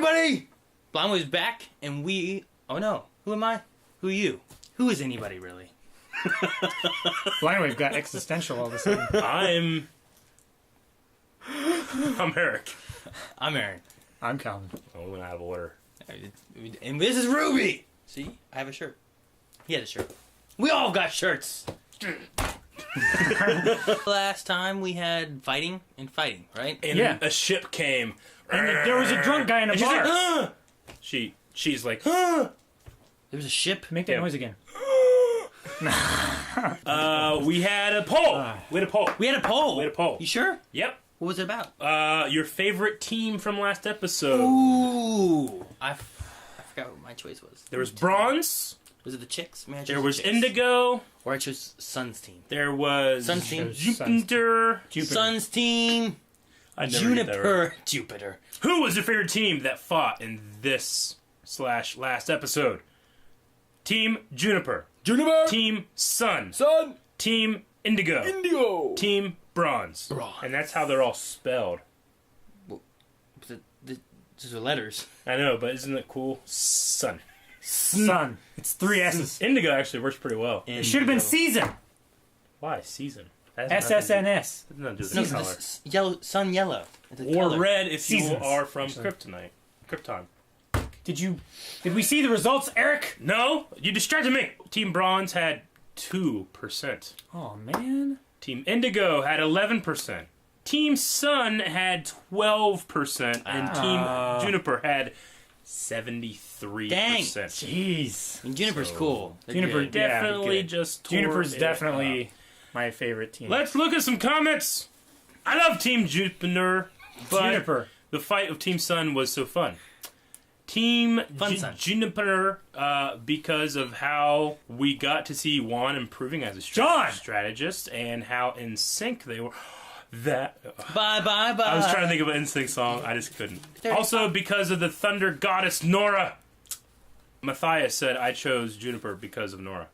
everybody? Blindwave's back, and we... Oh, no. Who am I? Who are you? Who is anybody, really? Blindwave got existential all of a sudden. I'm Eric. I'm Aaron. I'm Calvin. Oh, we went out of order. And this is RWBY. See? I have a shirt. He had a shirt. We all got shirts. Last time we had fighting, right? And a ship came. And there was a drunk guy in a and bar. She's like, she's like, There was a ship. Make that noise again. we had a poll. We had a poll. You sure? Yep. What was it about? Your favorite team from last episode. Ooh. I forgot what my choice was. There was Bronze. Was it the Chicks? There was Indigo. Or I chose Sun's team. There was Sun's team. Jupiter. Sun's team. Jupiter. Who was your favorite team that fought in this / last episode? Team Juniper. Team Sun. Team Indigo. Team Bronze. And that's how they're all spelled. Well, these are letters. I know, but isn't it cool? Sun. It's 3 S's. Indigo actually works pretty well. It should have been season. Why season? SSNS. Doesn't do with No, color. it's yellow. Sun yellow. It's a Or color. red if Seasons. you are from Krypton. Did we see the results, Eric? No, you distracted me. Team Bronze had 2%. Oh man. Team Indigo had 11%. Team Sun had 12%, and Team Juniper had 73%. Dang. Jeez. And Juniper's cool. They're Juniper good. Definitely good. just tore Juniper's it definitely up. my favorite team. Let's look at some comments. I love Team Juniper, but Juniper. the fight of Team Sun was so fun. Team Sun. Juniper, because of how we got to see Juan improving as a strategist and how in sync they were. Bye. I was trying to think of an NSYNC song. I just couldn't. Also, because of the thunder goddess Nora. Matthias said, I chose Juniper because of Nora.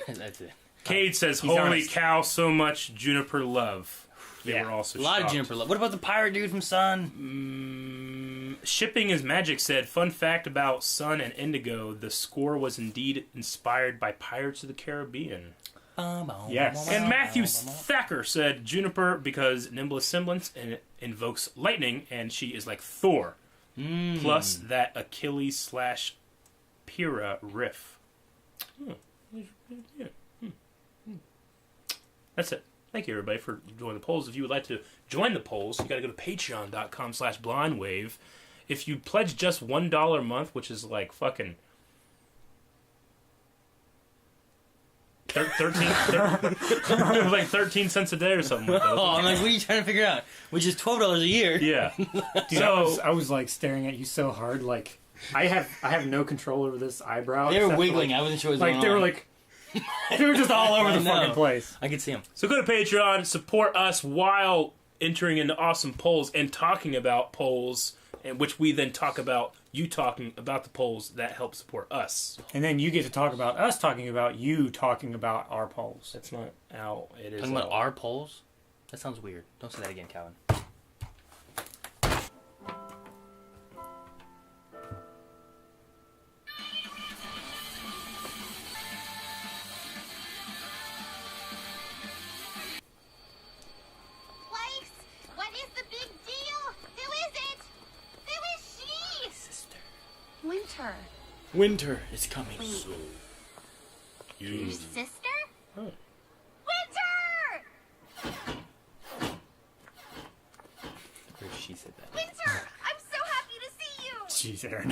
That's it. Cade says, He's holy honest. cow, so much Juniper love. They were also a lot shocked. of Juniper love. What about the pirate dude from Sun? Shipping is Magic said, fun fact about Sun and Indigo, the score was indeed inspired by Pirates of the Caribbean. Yes. And Matthew Thacker said, Juniper because nimblest semblance and it invokes lightning and she is like Thor. Plus that Achilles / Pyrrha riff. That's it. Thank you, everybody, for joining the polls. If you would like to join the polls, you got to go to patreon.com/blindwave. If you pledge just $1 a month, which is like fucking 13 cents a day or something like that. Oh, I'm like, what are you trying to figure out? Which is $12 a year. Yeah. Dude, I was like staring at you so hard. Like I have no control over this eyebrow. They were except for, wiggling. like, I wasn't sure what was like going they were on. like they were just all over I the know. fucking place. I could see them. So go to Patreon, support us while entering into awesome polls and talking about polls, and which we then talk about you talking about the polls that help support us. And then you get to talk about us talking about you talking about our polls. That's not how it is. Talking about our polls? That sounds weird. Don't say that again, Calvin. What is the big deal? Who is it? Who is she? Sister. Winter. Winter is coming Wait. soon. Your sister? Oh. Winter! She said that. Winter! I'm so happy to see you! Jeez, Aaron.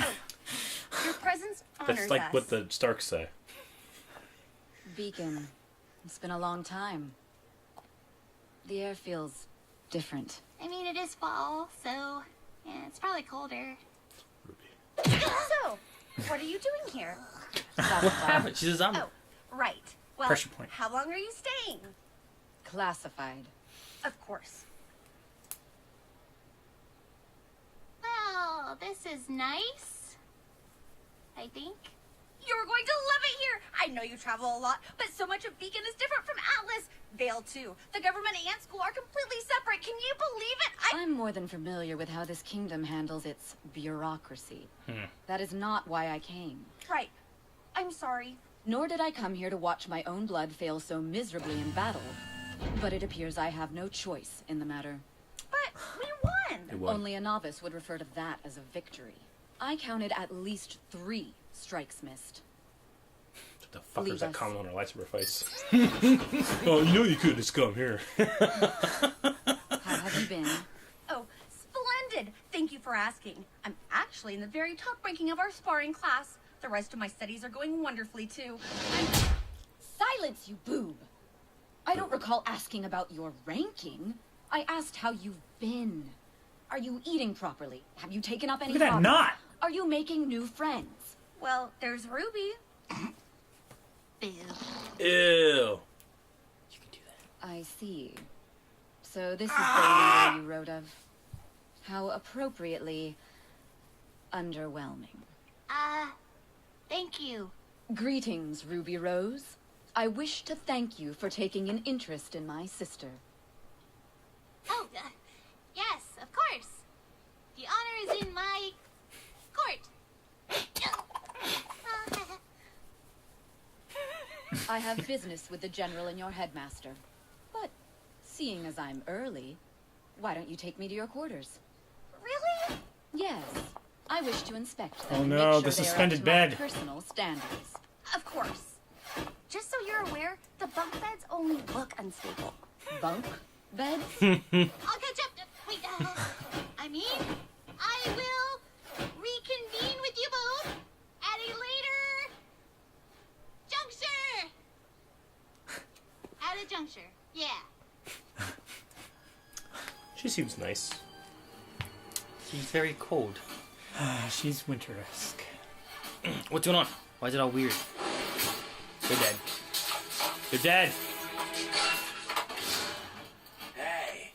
Your presence honors That's like us. what the Starks say. Beacon, it's been a long time. The air feels different. I mean, it is fall, so yeah, it's probably colder. So, what are you doing here? What happened? She's a zombie. Oh, right. Well, Pressure point. how long are you staying? Classified. Of course. Well, this is nice. I think. You're going to love it here. I know you travel a lot, but so much of Beacon is different from Atlas. Vale, too. The government and school are completely separate. Can you believe it? I'm more than familiar with how this kingdom handles its bureaucracy. That is not why I came. Right. I'm sorry. Nor did I come here to watch my own blood fail so miserably in battle. But it appears I have no choice in the matter. But we It won. won. Only a novice would refer to that as a victory. I counted at least 3 strikes missed. What the fuck Leave is that us. comment on our lightsaber fights? Oh, you know you could just come here. How have you been? Oh, splendid. Thank you for asking. I'm actually in the very top ranking of our sparring class. The rest of my studies are going wonderfully, too. Silence, you boob! I don't recall asking about your ranking. I asked how you've been. Are you eating properly? Have you taken up any Look at that hobbies? knot. Are you making new friends? Well, there's Ruby. Boo. Ew. You can do that. I see. So this is the leader you wrote of. How appropriately underwhelming. Thank you. Greetings, Ruby Rose. I wish to thank you for taking an interest in my sister. Oh, yes, of course. The honor is in my court. I have business with the general and your headmaster. But seeing as I'm early, why don't you take me to your quarters? Really? Yes. I wish to inspect them Oh and no, make sure the they are suspended up to my bed. personal standards. Of course. Just so you're aware, the bunk beds only look unstable. Bunk bed? I'll catch up. Wait, I mean, I will reconvene with you both at a later juncture. At a juncture, yeah. She seems nice. She's very cold. She's winter-esque. What's going on? Why is it all weird? They're dead. They're dead. Hey,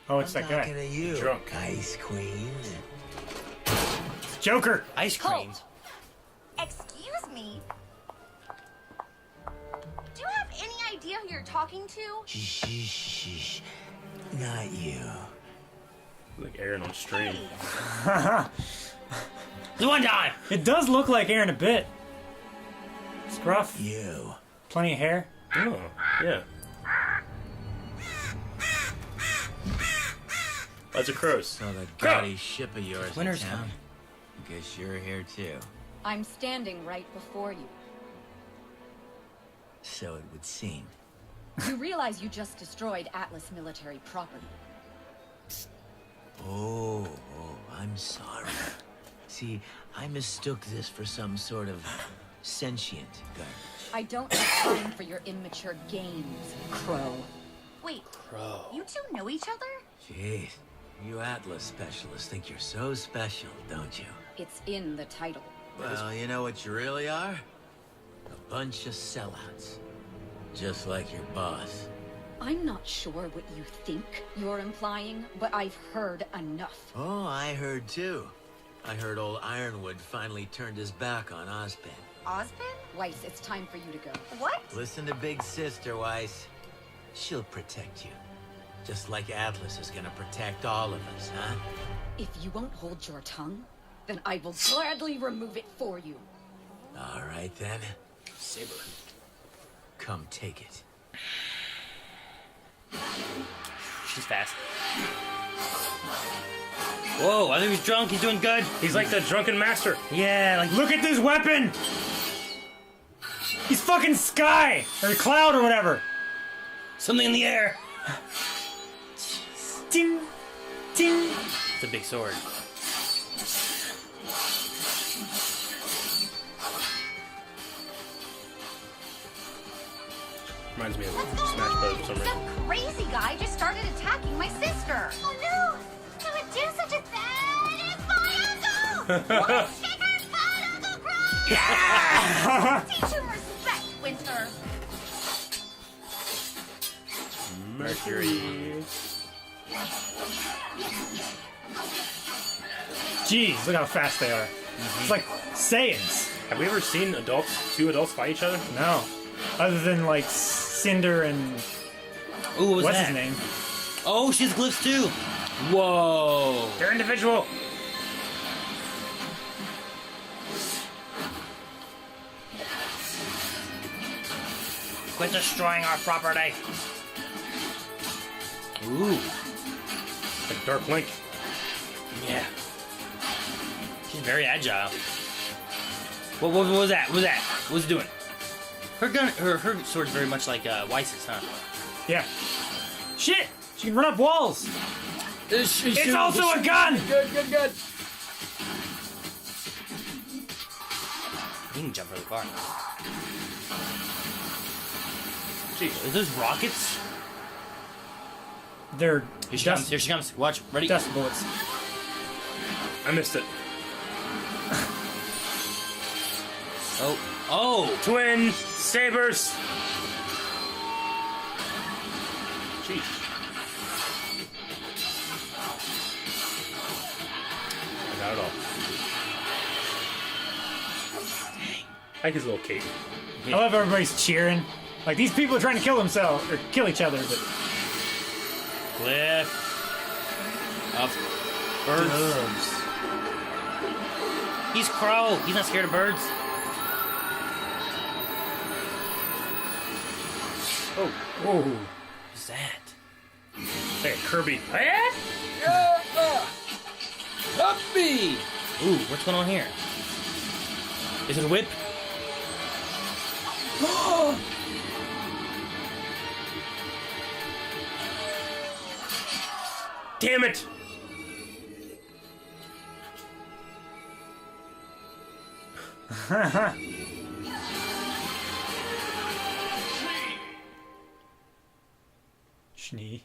Oh, it's I'm that guy. talking to you, Drunk. Ice Queen. It's Joker. Ice cream. Halt. Excuse me. Do you have any idea who you're talking to? Shh. Not you. Like Aaron on stream. Hey, The one time. It does look like Aaron a bit. Scruff. You. Plenty of hair. Oh, yeah. Lots of crows. So that gaudy ship of yours in Winter's town. coming. Guess you're here too. I'm standing right before you. So it would seem. You realize you just destroyed Atlas military property. Oh, I'm sorry. See, I mistook this for some sort of sentient garbage. I don't have time for your immature games, Crow. wait, Bro. you two know each other? Jeez, you Atlas specialists think you're so special, don't you? It's in the title. Well, you know what you really are? A bunch of sellouts. Just like your boss. I'm not sure what you think you're implying, but I've heard enough. Oh, I heard too. I heard old Ironwood finally turned his back on Ozpin. Ozpin? Weiss, it's time for you to go. What? Listen to Big Sister, Weiss. She'll protect you. Just like Atlas is gonna protect all of us, huh? If you won't hold your tongue, then I will gladly remove it for you. All right then. Saber. Come take it. She's fast. Whoa, I think he's drunk. He's doing good. He's like the drunken master. Yeah, like Look at this weapon! He's fucking Sky! Or Cloud or whatever. something in the air. Ding! Ding! It's a big sword. Reminds me of What's going Smash Bros. for some on? reason. Some crazy guy just started attacking my sister. Oh no! Who would do such a thing? It's my uncle! What? Kick her butt, Uncle Crow! Teach him respect, Winter. Mercury. Jeez, look how fast they are. It's like Saiyans. Have we ever seen two adults fight each other? No. Other than like Cinder and Ooh, what was what's that? his name? Oh, she's glyphs too. Whoa. They're individual. Quit destroying our property. Ooh. Like Dark Link. Yeah. She's very agile. What was that? What was that? What was it doing? Her gun, her sword's very much like Weiss's, huh? Yeah. Shit! She can run up walls! It's also a gun! Good. You can jump really far. Jeez, are those rockets? They're Here she comes. Here she comes. Watch. Ready? dust bullets. I missed it. Oh. Twin sabers. Jeez. Not at all. I like his little cape. I love everybody's cheering. Like, these people are trying to kill themselves, or kill each other, but... Cliff. Up. Birds. He's Crow. He's not scared of birds. Oh, Whoa. What's that? hey, Kirby. Puppy! Ooh, what's going on here? Is it a whip? Damn it! Schnee.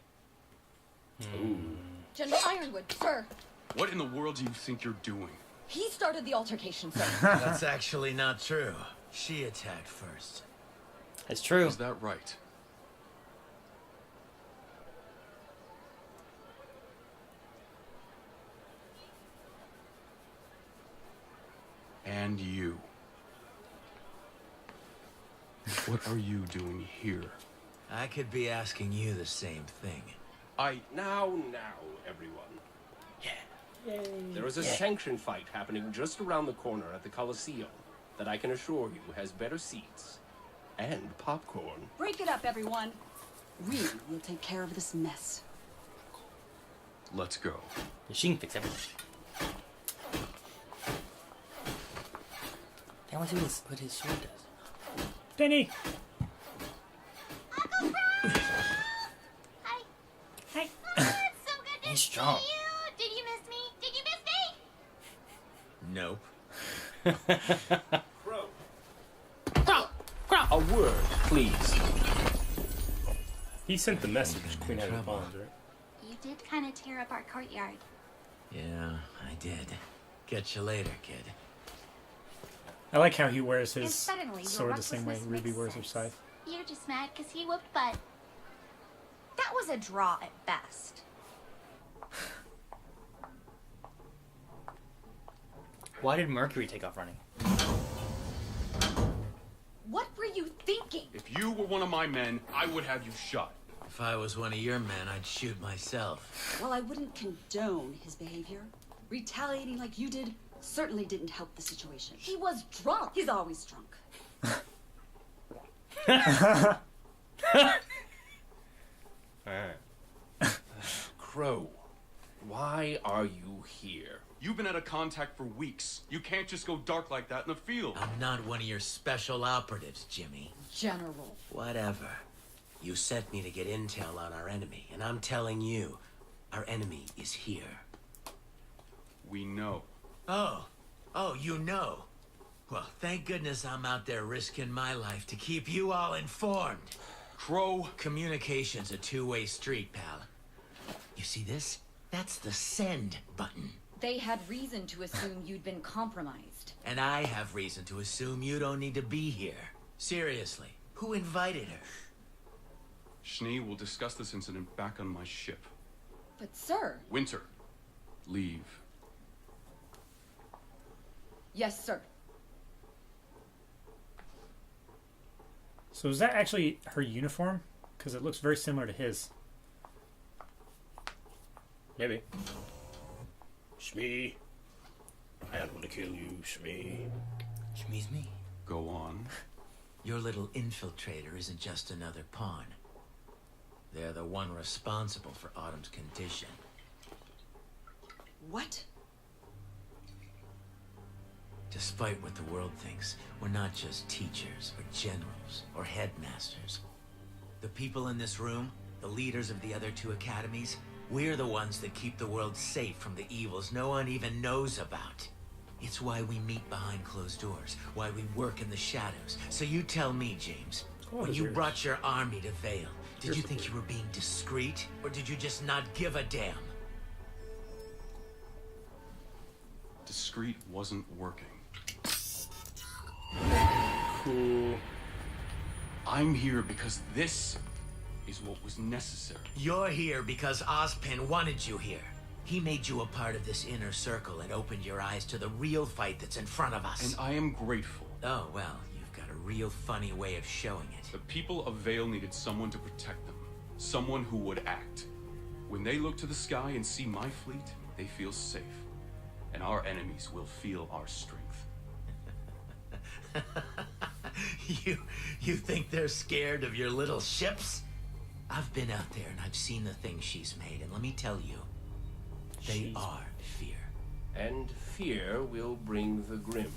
General Ironwood, sir. What in the world do you think you're doing? He started the altercation, sir. That's actually not true. She attacked first. That's true. Is that right? And you. What are you doing here? I could be asking you the same thing. Now, everyone. Yeah. There is a sanctioned fight happening just around the corner at the Coliseum that I can assure you has better seats and popcorn. Break it up, everyone. We will take care of this mess. Let's go. Yeah, she can fix everything. I want to see what his sword does. Penny! Hi. Hey. Oh, it's so good to He's see strong. you. Did you miss me? Did you miss me? Nope. A word, please. He sent the message, Queen Head of Trouble. Pawns, right? You did kind of tear up our courtyard. Yeah, I did. Catch you later, kid. I like how he wears And his suddenly, your sword the same way recklessness Ruby makes wears her sense. scythe. You're just mad because he whooped butt. That was a draw at best. Why did Mercury take off running? What were you thinking? If you were one of my men, I would have you shot. If I was one of your men, I'd shoot myself. While I wouldn't condone his behavior, retaliating like you did certainly didn't help the situation. He was drunk. He's always drunk. Crow, why are you here? You've been out of contact for weeks. You can't just go dark like that in the field. I'm not one of your special operatives, Jimmy. General. Whatever. You sent me to get intel on our enemy, and I'm telling you, our enemy is here. We know. Oh, you know. Well, thank goodness I'm out there risking my life to keep you all informed. Crow. Communication's a two-way street, pal. You see this? That's the send button. They had reason to assume you'd been compromised. And I have reason to assume you don't need to be here. Seriously, who invited her? Schnee will discuss this incident back on my ship. But sir, Winter, leave. Yes, sir. So is that actually her uniform? Because it looks very similar to his. Maybe. Shmee. I don't want to kill you, Shmee. Shmee's me. Go on. Your little infiltrator isn't just another pawn. They're the one responsible for Autumn's condition. What? Despite what the world thinks, we're not just teachers or generals or headmasters. The people in this room, the leaders of the other 2 academies, we're the ones that keep the world safe from the evils no one even knows about. It's why we meet behind closed doors, why we work in the shadows. So you tell me, James, when you brought your army to Vale, did you think you were being discreet, or did you just not give a damn? Discreet wasn't working. Cool. I'm here because this is what was necessary. You're here because Ozpin wanted you here. He made you a part of this inner circle and opened your eyes to the real fight that's in front of us. And I am grateful. Oh, well, you've got a real funny way of showing it. The people of Vale needed someone to protect them. Someone who would act. When they look to the sky and see my fleet, they feel safe. And our enemies will feel our strength. You think they're scared of your little ships? I've been out there and I've seen the things she's made, and let me tell you, they are fear. And fear will bring the grim.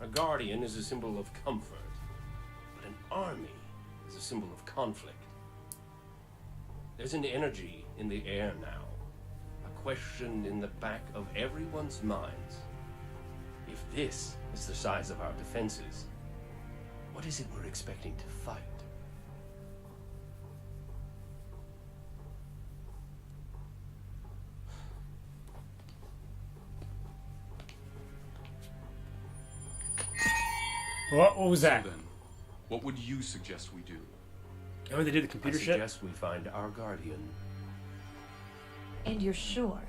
A guardian is a symbol of comfort, but an army is a symbol of conflict. There's an energy in the air now, a question in the back of everyone's minds. If this is the size of our defenses, what is it we're expecting to fight? What was that? So then, what would you suggest we do? Oh, they did the I computer shit? suggest we find our guardian. And you're sure?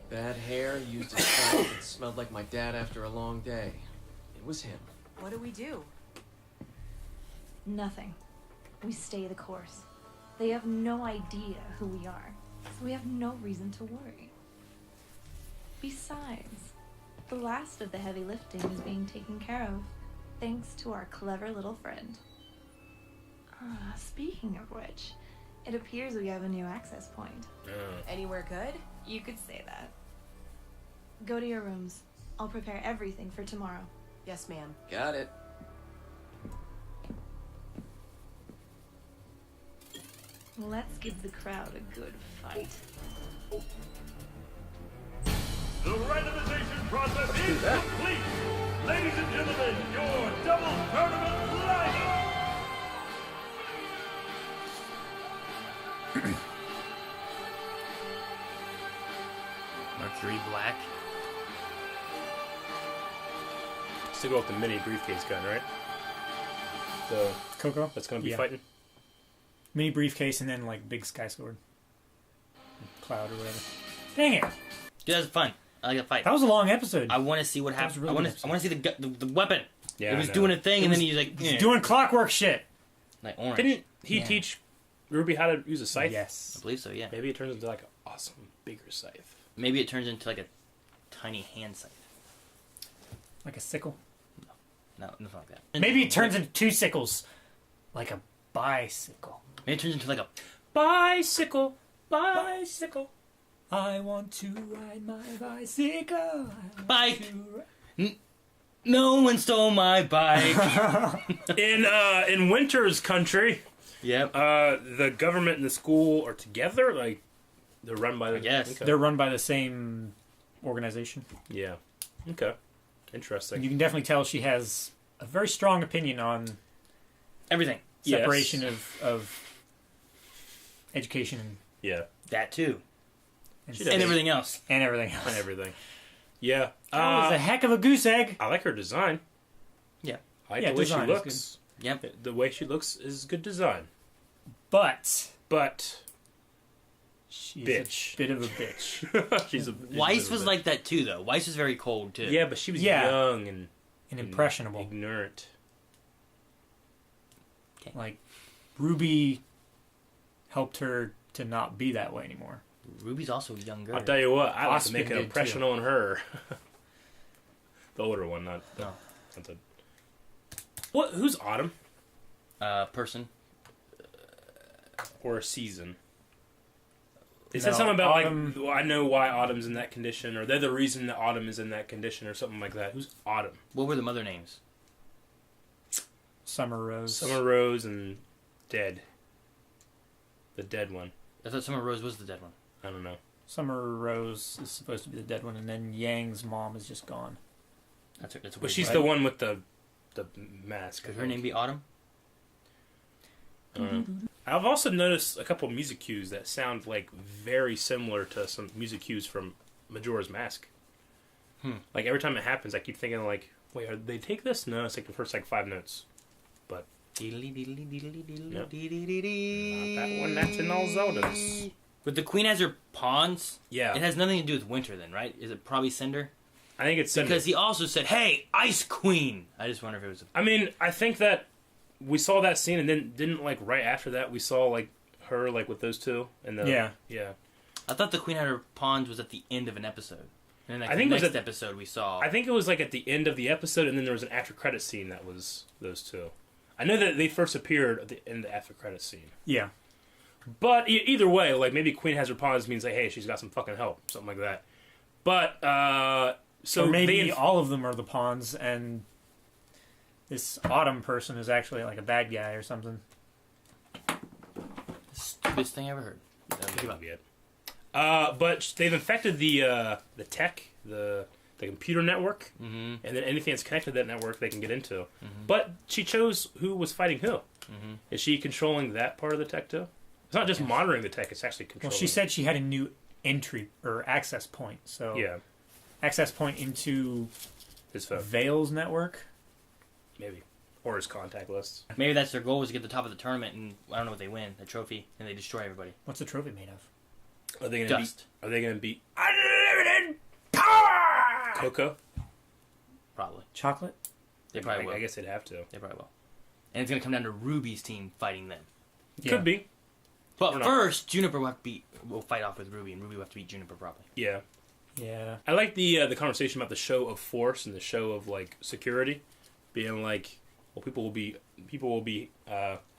Bad hair, used a scent that smelled like my dad after a long day. It was him. What do we do? Nothing. We stay the course. They have no idea who we are, so we have no reason to worry. Besides, the last of the heavy lifting is being taken care of, thanks to our clever little friend. Speaking of which, it appears we have a new access point. Anywhere good? You could say that. Go to your rooms. I'll prepare everything for tomorrow. Yes, ma'am. Got it. Let's give the crowd a good fight. The randomization process is complete! Ladies and gentlemen, your double tournament lineup! Mercury Black. Still go with the mini briefcase gun, right? The Coco? that's gonna be Yeah. fighting. Mini briefcase and then like big sky sword. Cloud or whatever. Dang it! Dude, that was fun. I like the fight. That was a long episode. I want to see what happens. really I want good to. I want to see the weapon. Yeah, it was I know. doing a thing, It and was- then he's like He's doing clockwork shit. like orange. Didn't he Yeah. teach Ruby how to use a scythe? I Yes. believe so. Yeah. Maybe it turns into like an awesome bigger scythe. Maybe it turns into like a tiny hand scythe. Like a sickle. No, nothing like that. Maybe it turns into 2 sickles. Like a bicycle. Maybe it turns into like a Bicycle, bicycle. I want to ride my bicycle. I want Bike. to ri- no one stole my bike. In Winter's country, Yep. the government and the school are together. Like they're run by the. Yes. Okay. They're run by the same organization. Yeah. Okay. Interesting. You can definitely tell she has a very strong opinion on Everything. separation Yes. of education and, Yeah. That too. and, She does. And everything else. and everything else. And everything. Yeah. That was a heck of a goose egg. I like her design. Yeah. I like Yeah, the way she design is looks. Yep. The way she looks is good design. But But She's bitch. a bit of a bitch. She's a Weiss was like that too, though. Weiss was very cold too. Yeah, but she was Yeah. young and impressionable. ignorant. Like, Ruby helped her to not be that way anymore. Ruby's also younger. I'll tell you what, I like to make Osmond an did, impression too. on her. The older one, not the. No. Not the what? Who's Autumn? Person. Or a season? It No, said something about Autumn- like, I know why Autumn's in that condition, or they're the reason that Autumn is in that condition, or something like that. Who's Autumn? What were the mother names? Summer Rose. Summer Rose and Dead. The dead one. I thought Summer Rose was the dead one. I don't know. Summer Rose is supposed to be the dead one, and then Yang's mom is just gone. That's But weird, she's right? the one with the mask. Could her name be Autumn? I've also noticed a couple music cues that sound like very similar to some music cues from Majora's Mask. Like every time it happens, I keep thinking like, wait, are they take this? No, it's like the first like 5 notes. But Nope. Not that one. That's in all Zeldas. But the queen has her pawns. Yeah. It has nothing to do with winter, then, right? Is it probably Cinder? I think it's Cinder. Because he also said, "Hey, Ice Queen." I just wonder if it was. I mean, I think that we saw that scene, and then didn't like right after that we saw like her like with those two, and the yeah. I thought the queen had her pawns was at the end of an episode. And then like I think the it was next at- episode we saw. I think it was like at the end of the episode, and then there was an after credit scene that was those two. I know that they first appeared in the after credit scene. Yeah. But either way, like maybe Queen has her pawns means like, hey, she's got some fucking help, something like that. But so or maybe they all of them are the pawns, and this Autumn person is actually like a bad guy or something. Stupidest thing I ever heard. That might be it. But they've infected the tech, the computer network, and then anything that's connected to that network they can get into. But she chose who was fighting who. Is she controlling that part of the tech too? It's not just monitoring the tech; it's actually controlling. Well, she said she had a new entry or access point. So Yeah. access point into his phone, Vale's network. maybe, or his contact list. Maybe that's their goal, was to get to the top of the tournament, and I don't know what they win, a trophy, and they destroy everybody. What's the trophy made of? Are they gonna Dust. Are they going to beat unlimited power? Coco. Probably. Chocolate? They probably will. I guess they'd have to. They probably will. And it's going to come down to Ruby's team fighting them. Could be. But Or not. first, Juniper will fight off with Ruby, and Ruby will have to beat Juniper probably. Yeah. Yeah. I like the conversation about the show of force and the show of like security, being like, well, people will be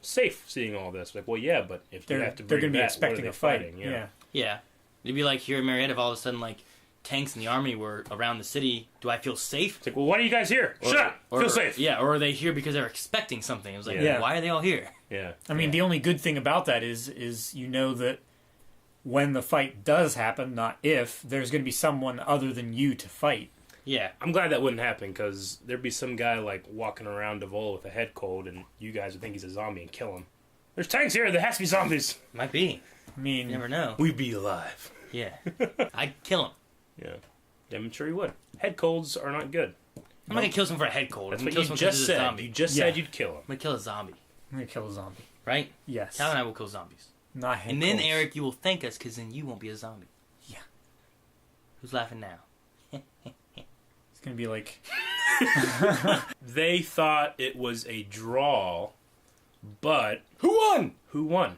safe seeing all this. Like, well, yeah, but if They're you have to they're bring going to be that, expecting what are a they fight. fighting? Yeah. Yeah. It'd be like here in Marietta, if all of a sudden, like, tanks in the army were around the city. Do I feel safe? It's like, well, why are you guys here? Shut up! Feel safe! Yeah, or are they here because they're expecting something? It was like, Yeah. why are they all here? Yeah. I mean, the only good thing about that is you know that when the fight does happen, not if, there's going to be someone other than you to fight. Yeah. I'm glad that wouldn't happen, because there'd be some guy like walking around Devola with a head cold, and you guys would think he's a zombie and kill him. There's tanks here. There has to be zombies. Might be. I mean, You never know. We'd be alive. Yeah. I'd kill him. Yeah, I'm sure he would. Head colds are not good. I'm not going to kill someone for a head cold. That's I'm what gonna you kill someone 'cause just it's a said. zombie. You just Yeah. said you'd kill him. I'm going to kill a zombie. I'm going to kill a zombie. Right? Yes. Cal and I will kill zombies. Not head And then, colds. Eric, you will thank us, because then you won't be a zombie. Yeah. Who's laughing now? It's going to be like... They thought it was a draw, but who won? Who won?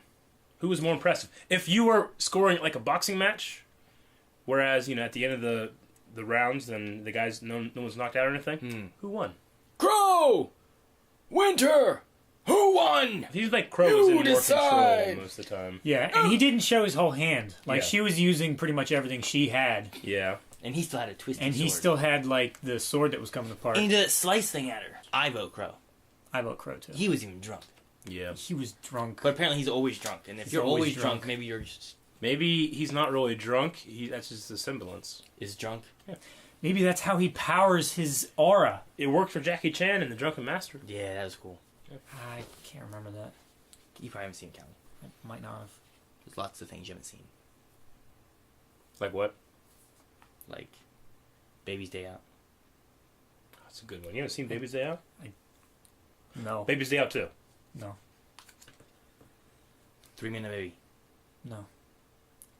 Who was more impressive? If you were scoring like a boxing match, whereas at the end of the rounds, then the guys no one's knocked out or anything. Who won? Crow! Winter! Who won? He's like Crow was in more decide. control most of the time. Yeah, and he didn't show his whole hand. Like, Yeah. she was using pretty much everything she had. Yeah. And he still had a twisted And he sword. still had, like, the sword that was coming apart. And he did that slice thing at her. I vote Crow. I vote Crow, too. He was even drunk. Yeah. He was drunk. But apparently he's always drunk. And if He's you're always always drunk, drunk. maybe you're just... Maybe he's not really drunk. That's just a semblance. Is drunk? Yeah. Maybe that's how he powers his aura. It worked for Jackie Chan in The Drunken Master. Yeah, that was cool. I can't remember that. You probably haven't seen it, Callie. I might not have. There's lots of things you haven't seen. Like what? Like Baby's Day Out. That's a good one. You haven't seen Baby's Day Out? No. Baby's Day Out 2. No. 3 Minute Baby. No.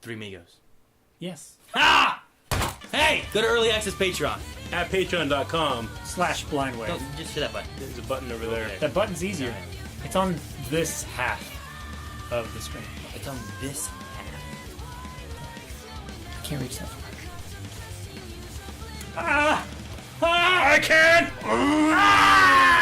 Three Migos. Yes. Ah! Hey! Go to Early Access Patreon. At patreon.com/blindway. No, just hit that button. There's a button over there. That button's easier. It's on this half of the screen. It's on this half. I can't reach that far. I can!